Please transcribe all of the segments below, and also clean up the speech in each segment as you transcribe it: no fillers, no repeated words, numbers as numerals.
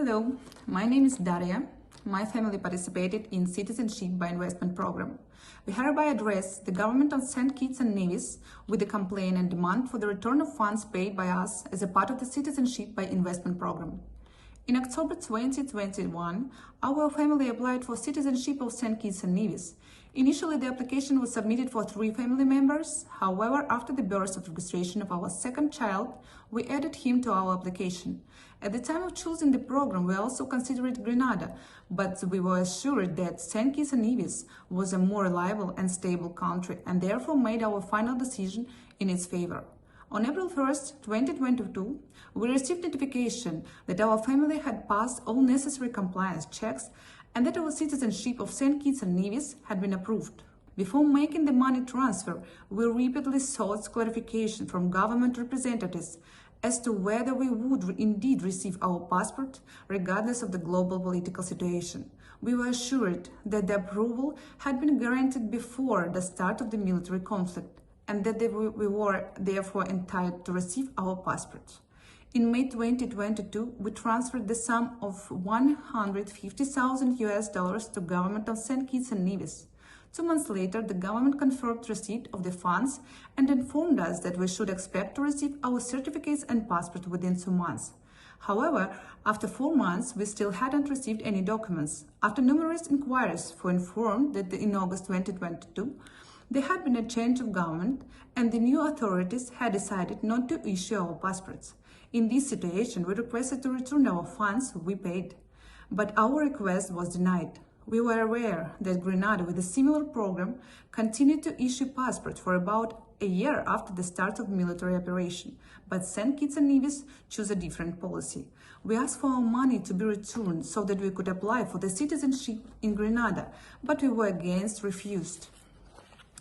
Hello, my name is Daria. My family participated in Citizenship by Investment program. We hereby address the government of St. Kitts&Nevis with a complaint and demand for the return of funds paid by us as a part of the Citizenship by Investment program. In October 2021, our family applied for citizenship of St. Kitts&Nevis. Initially, the application was submitted for 3 family members. However, after the birth of registration of our second child, we added him to our application. At the time of choosing the program, we also considered Grenada, but we were assured that St. Kitts&Nevis was a more reliable and stable country and therefore made our final decision in its favor. On April 1st, 2022, we received notification that our family had passed all necessary compliance checks and that our citizenship of St. Kitts&Nevis had been approved. Before making the money transfer, we repeatedly sought clarification from government representatives as to whether we would indeed receive our passport, regardless of the global political situation. We were assured that the approval had been granted before the start of the military conflict, and that we were therefore entitled to receive our passports. In May 2022, we transferred the sum of $150,000 to government of St. Kitts&Nevis. 2 months later, the government confirmed receipt of the funds and informed us that we should expect to receive our certificates and passport within 2 months. However, after 4 months, we still hadn't received any documents. After numerous inquiries, we were informed that in August 2022, there had been a change of government and the new authorities had decided not to issue our passports. In this situation, we requested to return our funds we paid, but our request was denied. We were aware that Grenada, with a similar program, continued to issue passports for about a year after the start of military operation, but St. Kitts&Nevis chose a different policy. We asked for our money to be returned so that we could apply for the citizenship in Grenada, but we were again refused.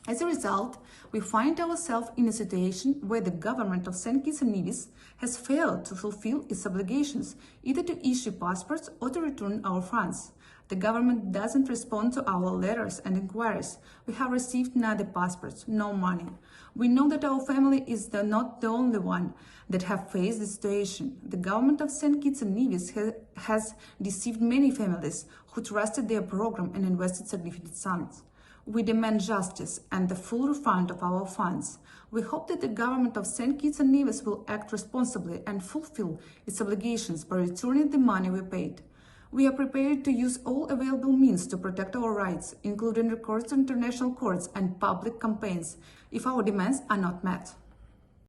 As a result, we find ourselves in a situation where the government of St. Kitts&Nevis has failed to fulfill its obligations, either to issue passports or to return our funds. The government doesn't respond to our letters and inquiries. We have received neither passports nor money. We know that our family is not the only one that have faced this situation. The government of St. Kitts&Nevis has deceived many families who trusted their program and invested significant sums. We demand justice and the full refund of our funds. We hope that the government of St. Kitts&Nevis will act responsibly and fulfill its obligations by returning the money we paid. We are prepared to use all available means to protect our rights, including recourse to international courts and public campaigns, if our demands are not met.